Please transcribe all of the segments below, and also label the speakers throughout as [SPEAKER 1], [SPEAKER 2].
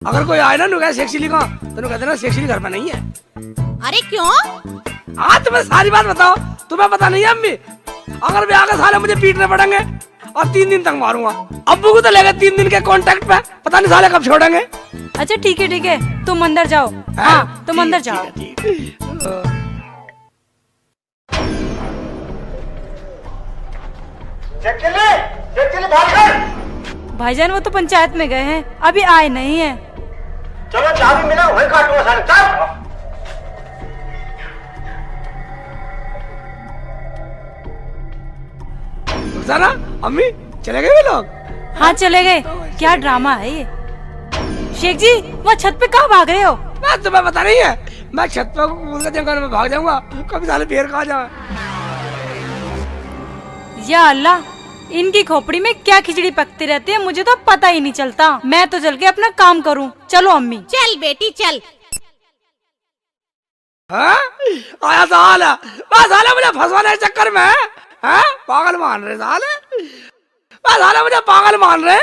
[SPEAKER 1] अगर कोई आए ना नुका सेक्सी का तो कहते ना सेक्सी घर में नहीं है।
[SPEAKER 2] अरे क्यों?
[SPEAKER 1] हाँ तुम्हें सारी बात बताओ, तुम्हें पता नहीं है अम्मी? अगर ब्याह के साले मुझे पीटने पड़ेंगे और 3 दिन तक मारूंगा। अब्बू को तो लेगा 3 दिन के कॉन्ट्रैक्ट पे, पता नहीं साले कब छोड़ेंगे।
[SPEAKER 3] अच्छा ठीक है, तुम अंदर जाओ। हाँ तुम अंदर जाओ। भाईजान वो तो पंचायत में गए हैं, अभी आए नहीं है।
[SPEAKER 4] चलो चाबी मिला वही काटूंगा साले। चल
[SPEAKER 1] ना अम्मी चले गए वे लोग?
[SPEAKER 3] हाँ चले गए। क्या ड्रामा है ये। शेख जी वहाँ छत पे कहाँ भाग रहे हो?
[SPEAKER 1] मैं तुम्हें पता नहीं है, मैं छत पे जंगल में भाग जाऊंगा, कभी साले पेड़ खा जाए।
[SPEAKER 3] या अल्लाह, इनकी खोपड़ी में क्या खिचड़ी पकती रहती है, मुझे तो पता ही नहीं चलता। मैं तो चल के अपना काम करूं। चलो अम्मी।
[SPEAKER 2] चल बेटी चल।
[SPEAKER 1] हाँ? आया साला, साला मुझे फंसवाने के चक्कर में है? पागल मान रहे साले, साला मुझे पागल मान रहे।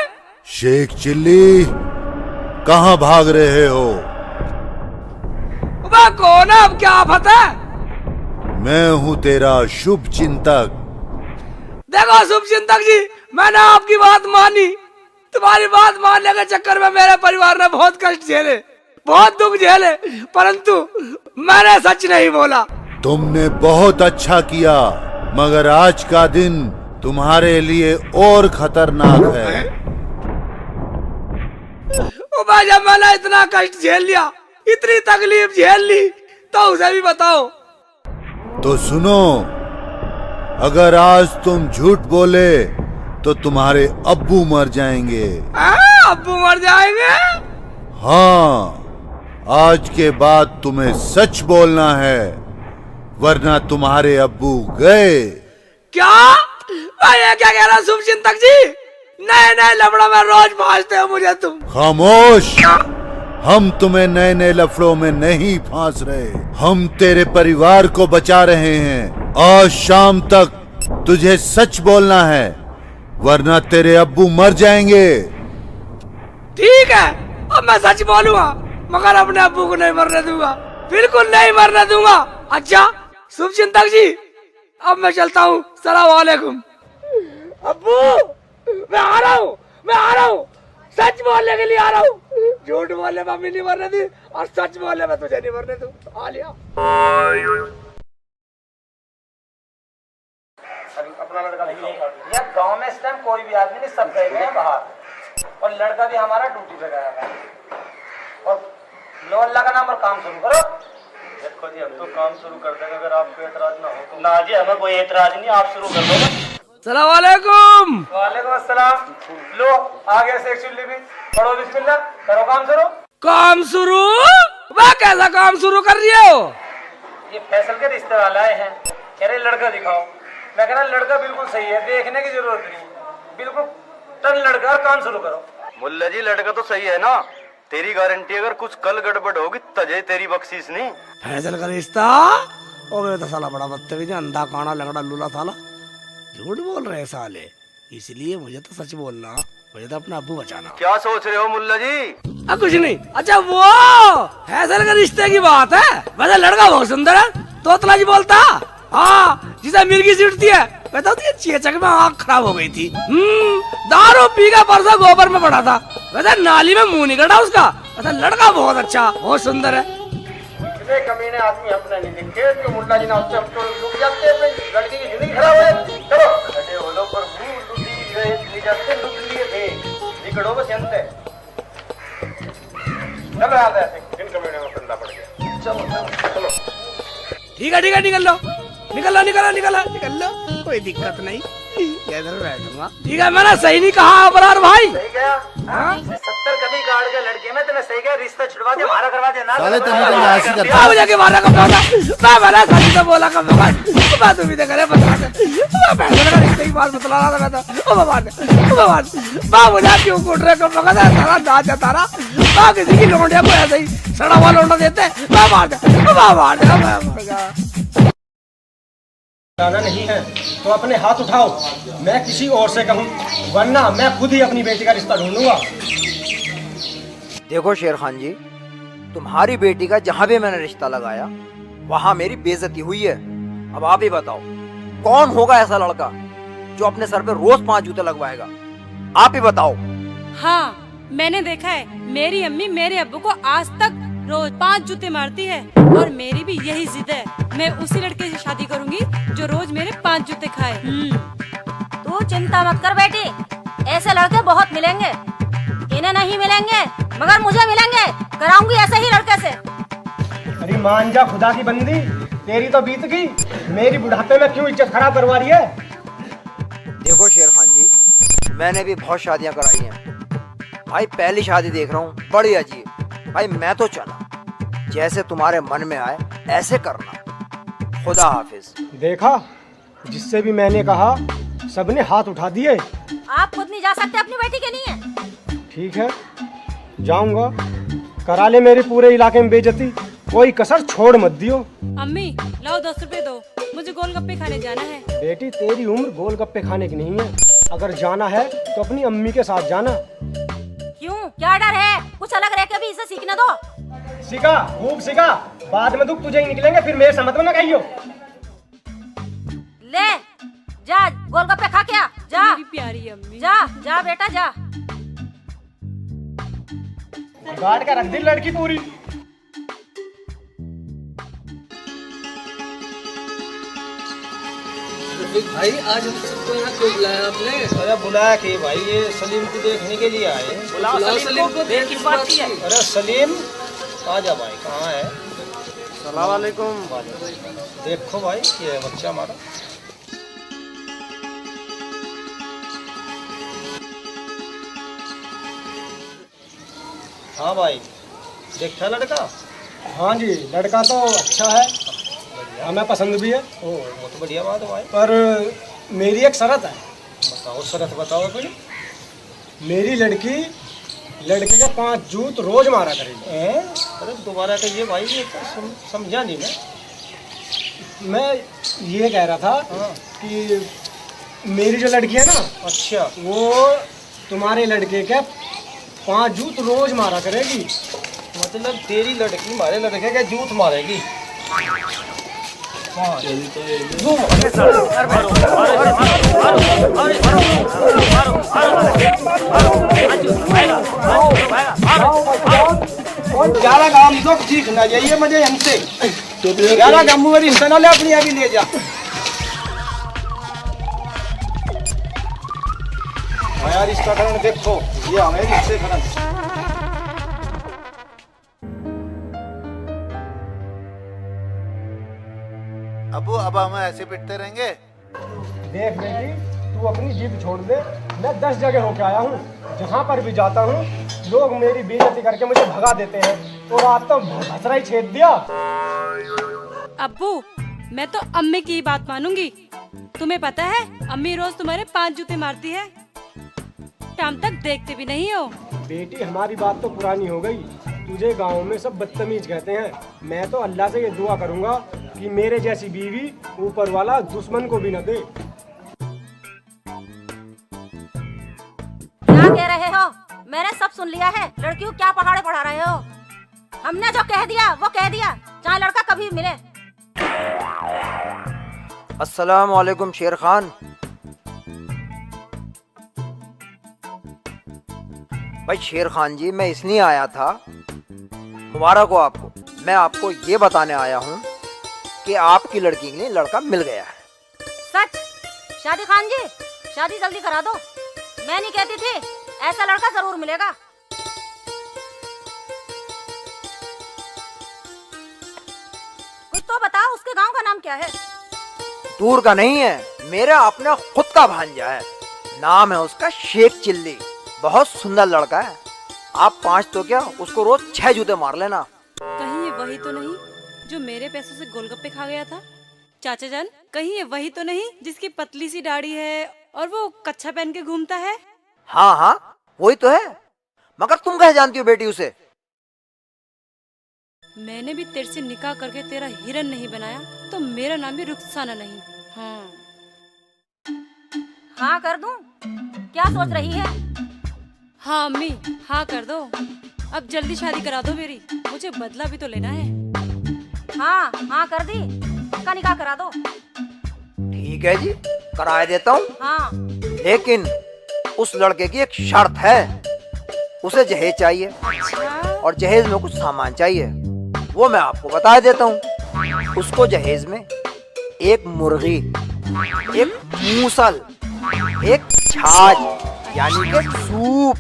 [SPEAKER 5] शेख चिल्ली कहाँ भाग रहे हो?
[SPEAKER 1] कौन है? अब क्या आफत है?
[SPEAKER 5] मैं हूँ तेरा शुभ चिंतक।
[SPEAKER 1] देखो शुभ चिंतक जी, मैंने आपकी बात मानी। तुम्हारी बात मानने के चक्कर में मेरे परिवार ने बहुत कष्ट झेले, बहुत दुख झेले, परंतु मैंने सच नहीं बोला।
[SPEAKER 5] तुमने बहुत अच्छा किया, मगर आज का दिन तुम्हारे लिए और खतरनाक है।
[SPEAKER 1] जब मैंने इतना कष्ट झेल लिया, इतनी तकलीफ झेल ली, तो उसे भी बताओ।
[SPEAKER 5] तो सुनो, अगर आज तुम झूठ बोले तो तुम्हारे अब्बू मर जाएंगे।
[SPEAKER 1] अब्बू मर जाएंगे?
[SPEAKER 5] हाँ, आज के बाद तुम्हें सच बोलना है, वरना तुम्हारे अब्बू गए।
[SPEAKER 1] क्या? ये क्या कह रहा शुभ चिंतक जी? नए नए लफड़ों में रोज फांसते हो मुझे तुम।
[SPEAKER 5] खामोश, हम तुम्हें नए नए लफड़ों में नहीं फांस रहे, हम तेरे परिवार को बचा रहे हैं। आज शाम तक तुझे सच बोलना है, वरना तेरे अब्बू मर जाएंगे।
[SPEAKER 1] ठीक है, अब मैं सच बोलूंगा, मगर अपने अब्बू को नहीं मरने दूंगा, बिल्कुल नहीं मरने दूंगा। अच्छा शुभ चिंतक जी, अब मैं चलता हूँ। सलाम वालेकुम। अब्बू मैं आ रहा हूँ, मैं आ रहा हूँ, सच बोलने के लिए आ रहा हूँ। झूठ बोलने में मम्मी नहीं मरने दी, और सच बोलने में तुझे नहीं मरने दूँ। आ लिया।
[SPEAKER 4] अपना लड़का नहीं, गांव में इस टाइम कोई भी आदमी नहीं, सब गए हैं बाहर, और लड़का भी हमारा ड्यूटी पे गया है। और लो अल्लाह का नाम और काम शुरू करो। देखो जी, हम तो काम शुरू कर देंगे अगर आपको एतराज ना हो तो। ना जी, हमें कोई एतराज नहीं, आप शुरू कर दो।
[SPEAKER 1] सलाम वालेकुम।
[SPEAKER 4] वालेकुम अस्सलाम। लो आगे से एक्चुअली भी पढ़ो, बिस्मिल्लाह, करो काम शुरू।
[SPEAKER 1] काम शुरू? वह कैसा काम शुरू कर रही हो?
[SPEAKER 4] ये फैसल के रिश्ते वाले आए हैं, कह रहे लड़का दिखाओ। मैं कह रहा लड़का बिल्कुल सही है, देखने की जरूरत नहीं, बिल्कुल टन लड़का, और काम शुरू करो।
[SPEAKER 6] मुल्ला जी लड़का तो सही है ना, तेरी गारंटी अगर कुछ कल गड़बड़ होगी तजे तेरी बख्शीश नहीं।
[SPEAKER 1] फैसल का रिश्ता? ओ मेरे तो साला बड़ा बदतमीज, अंधा काना लंगड़ा लूला साला, झूठ बोल रहे साले। इसलिए मुझे तो सच बोलना, मुझे तो अपना अब्बू बचाना।
[SPEAKER 6] क्या सोच रहे हो मुल्ला जी?
[SPEAKER 1] कुछ नहीं। अच्छा वो फैसल के रिश्ते की बात है, वैसे लड़का बहुत सुंदर है, तोतला जी बोलता। हाँ, जिसे मिर्गी सीटती है, बताओ तो चेचक में आँख खराब हो गई थी। दारू पी का परसा गोबर में पड़ा था, वैसे नाली में मुंह निकला उसका। वैसे लड़का बहुत अच्छा, बहुत सुंदर है।
[SPEAKER 4] इतने कमीने आदमी अपने नहीं दिखे कि मुल्ला जी ना उससे हम तो लुट जाते हैं, लड़की की जिंदगी खराब है। चलो खड़े हो लो, पर मुंह लुटी गए जाते, लुट लिए थे, निकलो बस यंते। चलो याद है, इन कमीने में ठंडा पड़ गया। चलो चलो,
[SPEAKER 1] ठीक है निकल लो, निकल लो, निकल लो, निकल लो, निकल लो, कोई दिक्कत नहीं, इधर बैठूंगा। ठीक है, मैंने सही नहीं कहा अबरार भाई?
[SPEAKER 4] सही गया। हाँ? 70 कभी गाड़ के लड़के में तेने सही गया, रिश्ता छुड़वा दे, हमारा करवा दे ना।
[SPEAKER 5] साले तेरे को ऐसी करता
[SPEAKER 1] क्या मुझे के मारा कब बोला? मैं मैंने सच तो बोला कब बोला? बात भी तो करे, बता दे। मैं पैसे का रिश्ते की बात बतला रहा था मैं तो। ओ भगवान, ओ भगवान, बा मुझे क्यों कूट रहे कब बगा था सारा दांत है तारा। बा किसी की लौंडिया को ऐसे ही सड़ा हुआ लौंडा देते, बा मार दे, बा मार दे, मैं मर गया।
[SPEAKER 4] जाना नहीं है तो अपने हाथ उठाओ, मैं किसी और से कहूँ, वरना मैं खुद ही अपनी बेटी का रिश्ता ढूंढूंगा। देखो शेर खान जी, तुम्हारी बेटी का जहाँ भी मैंने रिश्ता लगाया वहाँ मेरी बेइज्जती हुई है। अब आप ही बताओ, कौन होगा ऐसा लड़का जो अपने सर पे रोज 5 जूते लगवाएगा? आप ही बताओ।
[SPEAKER 3] हाँ, मैंने देखा है, मेरी अम्मी मेरे अब्बू को आज तक रोज 5 जूते मारती है और मेरी भी यही जिद है। मैं उसी लड़के से शादी करूंगी जो रोज मेरे 5 जूते खाए।
[SPEAKER 2] तू चिंता मत कर बेटी, ऐसे लड़के बहुत मिलेंगे। इन्हें नहीं मिलेंगे मगर मुझे मिलेंगे, कराऊंगी ऐसे ही लड़के से।
[SPEAKER 7] अरे मान जा खुदा की बंदी, तेरी तो बीत गई, मेरी बुढ़ापे में क्यों इज्जत खराब करवा रही है?
[SPEAKER 4] देखो शेर खान जी, मैंने भी बहुत शादियां कराई हैं भाई। पहली शादी देख रहा हूँ, बड़ी अजीब। भाई मैं तो चला, जैसे तुम्हारे मन में आए ऐसे करना। खुदा हाफिज।
[SPEAKER 7] देखा, जिससे भी मैंने कहा सबने हाथ उठा दिए।
[SPEAKER 2] आप खुद नहीं जा सकते अपनी बेटी के लिए?
[SPEAKER 7] ठीक है, जाऊंगा, करा ले मेरे पूरे इलाके में बेइज्जती, कोई कसर छोड़ मत दियो।
[SPEAKER 3] अम्मी लाओ 10 रुपए दो, मुझे गोलगप्पे खाने जाना है।
[SPEAKER 7] बेटी तेरी उम्र गोलगप्पे खाने की नहीं है, अगर जाना है तो अपनी अम्मी के साथ जाना।
[SPEAKER 2] क्यों, क्या डर है? कुछ अलग रह के भी इसे सीखने दो।
[SPEAKER 7] सीखा, खूब सीखा, बाद में दुख तुझे ही निकलेंगे, फिर मेरे समझ में ना कहियो।
[SPEAKER 2] ले जा, गोलगप्पे खा के आ, जा।
[SPEAKER 3] मेरी प्यारी अम्मी।
[SPEAKER 2] जा जा बेटा जा।
[SPEAKER 7] गाड़ के रख दी लड़की पूरी।
[SPEAKER 1] भाई आज हम सबको यहाँ क्यों बुलाया आपने?
[SPEAKER 7] अरे बुलाया कि भाई ये सलीम को देखने के लिए आए।
[SPEAKER 1] बुलाओ सलीम को, देख किस बात की है?
[SPEAKER 7] अरे सलीम आ जा भाई, कहाँ है?
[SPEAKER 6] सलाम वालेकुम।
[SPEAKER 7] देखो भाई, ये है बच्चा हमारा। हाँ भाई, देखा लड़का? हाँ जी, लड़का तो अच्छा है, हमें पसंद भी है। ओ, वो तो बढ़िया बात है भाई। पर मेरी एक शर्त है। बताओ शर्त, बताओ कोई। मेरी लड़की लड़के के 5 जूत रोज मारा करेगी। अरे दोबारा कहिए भाई, ये तो समझा नहीं मैं ये कह रहा था कि मेरी जो लड़की है ना, अच्छा, वो तुम्हारे लड़के के 5 जूत रोज मारा करेगी। मतलब तेरी लड़की हमारे लड़के के जूत मारेगी? ग्यारह गांव तो सीखना चाहिए मुझे हमसे। 11 गांव वाली हिस्सा ना ले, अपनी अभी ले जा। यार इसका कारण देखो, ये हमें इससे कारण।
[SPEAKER 5] अबू अब हम ऐसे पिटते रहेंगे?
[SPEAKER 7] देख बेटी, तू अपनी जिद छोड़ दे। मैं 10 जगह होके आया हूँ, जहाँ पर भी जाता हूँ लोग मेरी बेइज्जती करके मुझे भगा देते हैं, और आप तो भसरा ही छेद दिया।
[SPEAKER 3] अब्बू, मैं तो अम्मी की बात मानूंगी। तुम्हें पता है अम्मी रोज तुम्हारे 5 जूते मारती है, शाम तक देखते भी नहीं हो।
[SPEAKER 7] बेटी हमारी बात तो पुरानी हो गई, तुझे गांव में सब बदतमीज कहते हैं। मैं तो अल्लाह से ये दुआ करूंगा कि मेरे जैसी बीवी ऊपर वाला दुश्मन को भी न दे।
[SPEAKER 2] क्या कह रहे हो? मैंने सब सुन लिया है। लड़की को क्या पहाड़े पढ़ा रहे हो? हमने जो कह दिया वो कह दिया, चाहे लड़का कभी मिले।
[SPEAKER 4] अस्सलाम वालेकुम शेर खान। भाई शेर खान जी, मैं इसलिए आया था, मुबारक हो आपको। मैं आपको ये बताने आया हूँ कि आपकी लड़की के लिए लड़का मिल गया है।
[SPEAKER 2] सच? शादी खान जी, शादी जल्दी करा दो। मैं नहीं कहती थी, ऐसा लड़का जरूर मिलेगा। कुछ तो बताओ, उसके गांव का नाम क्या है?
[SPEAKER 4] दूर का नहीं है, मेरा अपना खुद का भांजा है। नाम है उसका शेख चिल्ली। बहुत सुंदर लड़का है। आप 5 तो क्या, उसको रोज 6 जूते मार लेना।
[SPEAKER 3] कहीं ये वही तो नहीं जो मेरे पैसों से गोलगप्पे खा गया था? चाचा जान, कहीं ये वही तो नहीं जिसकी पतली सी दाढ़ी है और वो कच्छा पहन के घूमता है?
[SPEAKER 4] हाँ हाँ, वही तो है। मगर तुम कैसे जानती हो बेटी उसे?
[SPEAKER 3] मैंने भी तेरे से निकाह करके तेरा हिरन नहीं बनाया तो मेरा नाम भी रुखसाना नहीं। हाँ
[SPEAKER 2] हाँ कर दूं? क्या सोच रही है?
[SPEAKER 3] हाँ अम्मी, हाँ कर दो। अब जल्दी शादी करा दो मेरी, मुझे बदला भी तो लेना है।
[SPEAKER 2] हाँ हाँ कर दी, पक्का निकाह करा दो।
[SPEAKER 8] ठीक है जी, कराए देता हूँ,
[SPEAKER 2] हाँ
[SPEAKER 8] लेकिन उस लड़के की एक शर्त है, उसे जहेज चाहिए
[SPEAKER 3] अच्छा,
[SPEAKER 8] और जहेज में कुछ सामान चाहिए, वो मैं आपको बता देता हूँ। उसको जहेज में एक मुर्गी, एक मूसल, एक छाछ यानी कि सूप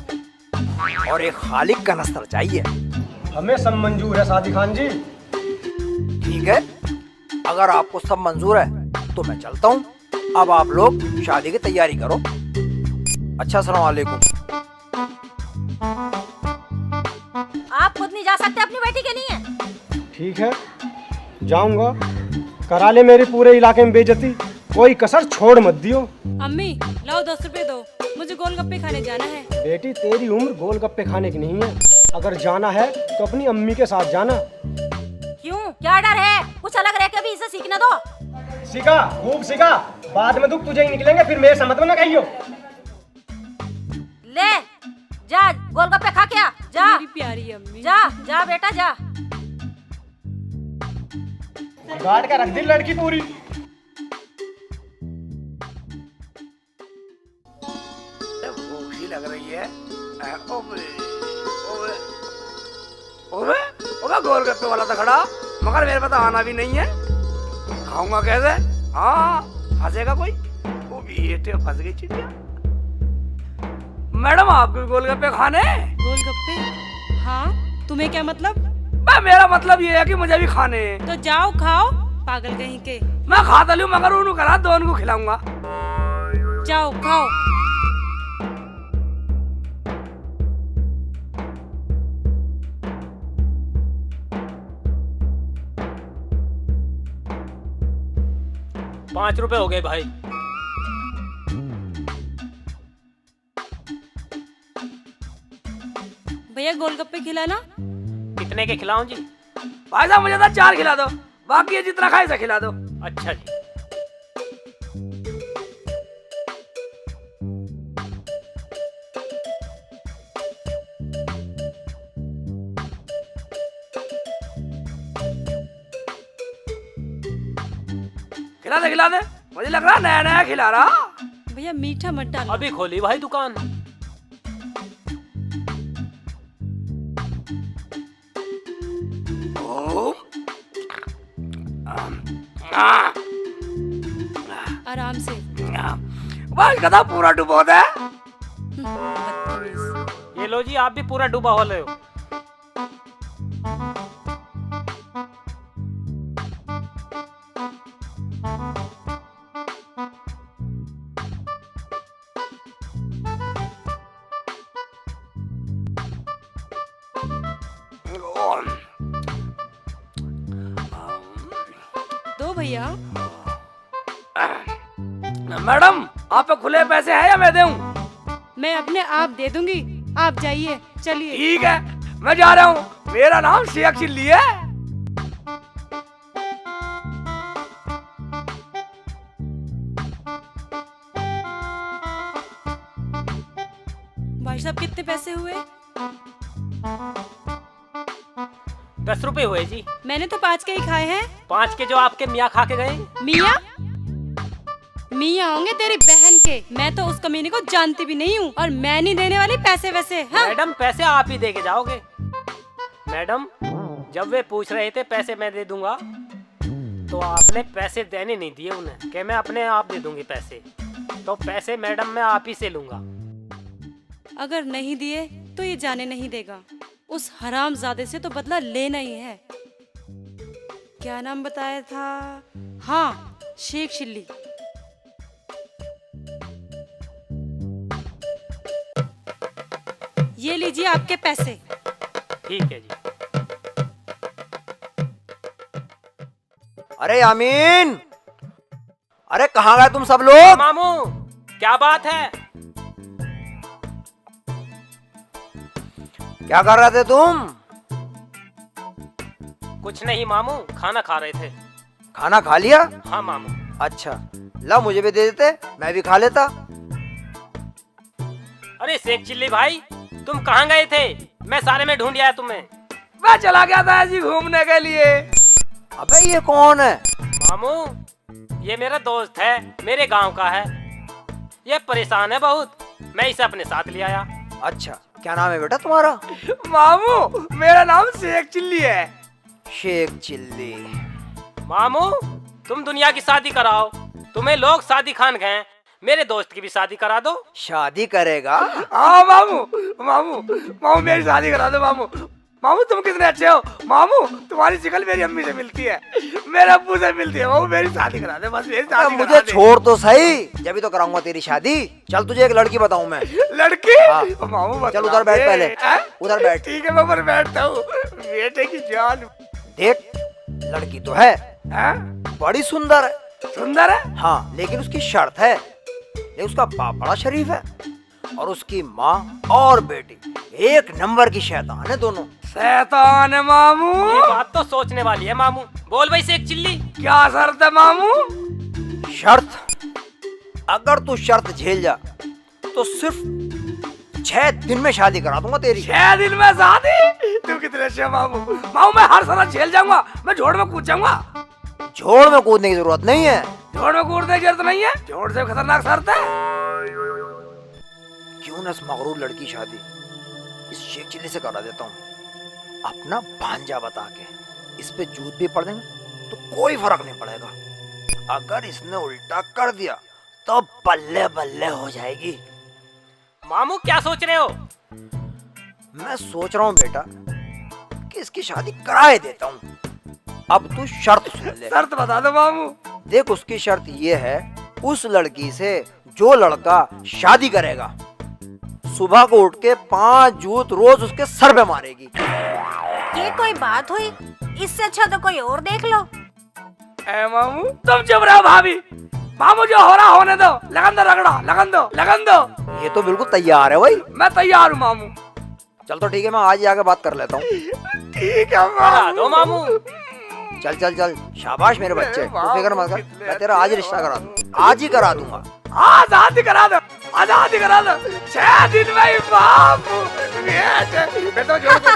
[SPEAKER 8] और एक खाली कनस्तर चाहिए।
[SPEAKER 7] हमें सब मंजूर है सादी खान जी।
[SPEAKER 8] ठीक है, अगर आपको सब मंजूर है तो मैं चलता हूँ। अब आप लोग शादी की तैयारी करो। अच्छा, अस्सलाम वालेकुम।
[SPEAKER 2] आप खुद नहीं जा सकते अपनी बेटी के लिए?
[SPEAKER 7] ठीक है, जाऊंगा, करा ले मेरे पूरे इलाके में बेइज्जती, कोई कसर छोड़ मत दियो।
[SPEAKER 3] अम्मी लाओ 10 रुपए दो, मुझे गोलगप्पे खाने जाना है।
[SPEAKER 7] बेटी तेरी उम्र गोलगप्पे खाने की नहीं है, अगर जाना है तो अपनी अम्मी के साथ जाना।
[SPEAKER 2] क्यों, क्या डर है? कुछ अलग रह के भी इसे सीखने दो।
[SPEAKER 7] सीखा, खूब सीखा, बाद में दुख तुझे ही निकलेंगे, फिर मेरे समझ में ना कहियो।
[SPEAKER 2] ले जा, गोलगप्पे खा के आ, जा
[SPEAKER 3] मेरी प्यारी अम्मी।
[SPEAKER 2] जा जा बेटा जा।
[SPEAKER 7] गाड़ के रख दी लड़की पूरी।
[SPEAKER 1] भूख सी लग रही है। ओबे ओबे ओबे ओबे, गोलगप्पे वाला तो खड़ा, मगर मेरे पास तो आना भी नहीं है। खाऊंगा कैसे? हाँ, फंसेगा कोई? वो भी ये फंस गई चिड़िया। मैडम, आपको भी गोलगप्पे खाने?
[SPEAKER 3] गोलगप्पे? हाँ, तुम्हें क्या मतलब?
[SPEAKER 1] मेरा मतलब ये है कि मुझे भी खाने हैं।
[SPEAKER 3] तो जाओ खाओ, पागल कहीं के।
[SPEAKER 1] मैं खाता लूं, मगर उन्होंने करा दोनों को खिलाऊंगा।
[SPEAKER 3] जाओ खाओ।
[SPEAKER 9] ₹5 हो गए भाई।
[SPEAKER 3] भैया गोलगप्पे खिलाना।
[SPEAKER 9] कितने के खिलाऊं जी?
[SPEAKER 1] भाई साहब, मुझे तो 4 खिला दो, बाकी ये जितना खाए से खिला दो।
[SPEAKER 9] अच्छा जी।
[SPEAKER 1] खिला दे, मुझे लग रहा नया नया खिला रहा।
[SPEAKER 3] भैया मीठा मत डालो।
[SPEAKER 9] अभी खोली भाई दुकान।
[SPEAKER 3] आराम से।
[SPEAKER 1] बस गधा पूरा डुबो दे।
[SPEAKER 3] बदतमीज।
[SPEAKER 9] ये लो जी, आप भी पूरा डूबा हो रहे हो।
[SPEAKER 3] दो भैया।
[SPEAKER 1] मैडम, आप पे खुले पैसे हैं या मैं दूं?
[SPEAKER 3] मैं अपने आप दे दूंगी, आप जाइए, चलिए।
[SPEAKER 1] ठीक है, मैं जा रहा हूँ। मेरा नाम शेख चिल्ली है।
[SPEAKER 3] भाई साहब कितने पैसे हुए?
[SPEAKER 9] 10 रुपए हुए जी।
[SPEAKER 3] मैंने तो 5 के ही खाए हैं।
[SPEAKER 9] 5 के जो आपके मियाँ खा के गए।
[SPEAKER 3] मियाँ? मियाँ होंगे तेरी बहन के। मैं तो उस कमीने को जानती भी नहीं हूँ, और मैं नहीं देने वाली पैसे वैसे। हाँ?
[SPEAKER 9] मैडम, पैसे आप ही दे के जाओगे। मैडम, जब वे पूछ रहे थे पैसे मैं दे दूंगा, तो आपने पैसे देने नहीं दिए उन्हें, कि मैं अपने आप दे दूंगी पैसे। तो पैसे मैडम मैं आप ही से लूंगा।
[SPEAKER 3] अगर नहीं दिए तो ये जाने नहीं देगा। उस हरामजादे से तो बदला लेना ही है। क्या नाम बताया था? हाँ, शेख चिल्ली। ये लीजिए आपके पैसे।
[SPEAKER 9] ठीक है जी।
[SPEAKER 8] अरे यामीन, अरे कहाँ गए तुम सब लोग?
[SPEAKER 9] मामू, क्या बात है?
[SPEAKER 8] क्या कर रहे थे तुम?
[SPEAKER 9] कुछ नहीं मामू, खाना खा रहे थे।
[SPEAKER 8] खाना खा लिया?
[SPEAKER 9] हाँ मामू।
[SPEAKER 8] अच्छा, ला मुझे भी दे देते, मैं भी खा लेता।
[SPEAKER 9] अरे शेख चिल्ली भाई, तुम कहाँ गए थे? मैं सारे में ढूंढ आया तुम्हें।
[SPEAKER 1] मैं चला गया था ऐसी घूमने के लिए।
[SPEAKER 8] अबे ये कौन है?
[SPEAKER 9] मामू ये मेरा दोस्त है, मेरे गांव का है। ये परेशान है बहुत, मैं इसे अपने साथ ले आया।
[SPEAKER 8] अच्छा, क्या नाम है बेटा तुम्हारा?
[SPEAKER 1] मामू मेरा नाम शेख चिल्ली है।
[SPEAKER 8] शेख चिल्ली।
[SPEAKER 9] मामू तुम दुनिया की शादी कराओ, तुम्हें लोग शादी खान गए, मेरे दोस्त की भी शादी करा दो।
[SPEAKER 8] शादी करेगा?
[SPEAKER 1] हाँ मामू, मामू मामू मेरी शादी करा दो मामू। मामू तुम कितने अच्छे हो मामू, तुम्हारी शिक्ल मेरी अम्मी से मिलती है, मेरे अब्बू से मिलती है। मामू मेरी शादी करा दे, बस मेरी शादी
[SPEAKER 8] मुझे
[SPEAKER 1] करा दे।
[SPEAKER 8] छोड़ तो सही, जब तो कराऊंगा तेरी शादी। चल तुझे एक लड़की बताऊं मैं।
[SPEAKER 1] लड़की?
[SPEAKER 8] हाँ।
[SPEAKER 1] मामू बता
[SPEAKER 8] चल उधर बैठ
[SPEAKER 1] दे।
[SPEAKER 8] पहले,
[SPEAKER 1] हैं?
[SPEAKER 8] उधर बैठ।
[SPEAKER 1] ठीक है मैं उधर बैठता हूँ। बेटे की जान।
[SPEAKER 8] देख लड़की तो है,
[SPEAKER 1] हैं?
[SPEAKER 8] बड़ी सुंदर है।
[SPEAKER 1] सुंदर है?
[SPEAKER 8] हाँ लेकिन उसकी शर्त है, लेकिन उसका बाप बड़ा शरीफ है और उसकी माँ और बेटी एक नंबर की शैतान है दोनों।
[SPEAKER 1] शैतान है मामू।
[SPEAKER 9] ये बात तो सोचने वाली है मामू। बोल भाई शेख चिल्ली।
[SPEAKER 1] क्या शर्त है मामू?
[SPEAKER 8] शर्त, अगर तू शर्त झेल जा तो सिर्फ 6 दिन में शादी करा दूंगा तेरी।
[SPEAKER 1] 6 दिन में शादी? तू कितने अच्छे मामू। मामू मैं हर शर्त झेल जाऊंगा, मैं झोड़ में कूद जाऊंगा।
[SPEAKER 8] झोड़ में कूदने की जरूरत नहीं है।
[SPEAKER 1] झोड़ में कूदने की जरूरत नहीं है, झोड़ से खतरनाक शर्त है।
[SPEAKER 8] क्यों ना इस मगरूर लड़की शादी इस शेख चिल्ली से करा देता हूँ। अपना भांजा बता के इस पे जूत भी पड़ देंगे तो कोई फर्क नहीं पड़ेगा। अगर इसने उल्टा कर दिया तो बल्ले बल्ले हो जाएगी।
[SPEAKER 9] मामू क्या सोच रहे हो?
[SPEAKER 8] मैं सोच रहा हूँ बेटा कि इसकी शादी करा ही देता हूँ। अब तू शर्त सुन ले।
[SPEAKER 1] शर्त बता दो मामू।
[SPEAKER 8] देख उसकी शर्त ये है, उस लड़की से जो लड़का शादी करेगा सुबह को उठ के 5 जूत रोज उसके सर पे मारेगी।
[SPEAKER 2] ये कोई बात हुई? इससे अच्छा तो कोई और देख लो।
[SPEAKER 1] ए मामू तुम चुप रहो भाभी। मामू जो हो रहा होने दो, लगन दो रगड़ा, लगन दो, लगन दो।
[SPEAKER 8] ये तो बिल्कुल तैयार है भाई।
[SPEAKER 1] मैं तैयार हूँ मामू।
[SPEAKER 8] चल तो ठीक है, मैं आज ही आके बात कर लेता हूँ।
[SPEAKER 1] ठीक है
[SPEAKER 9] करा दो मामू।
[SPEAKER 8] चल चल चल, शाबाश मेरे बच्चे, तू फिक्र मत कर, मैं तेरा आज रिश्ता करा दूँ, आज ही करा दूंगा।
[SPEAKER 1] आजादी करा दो, आजादी करा दो। 6 दिन में ही बाबू। मैं तो जोड़ के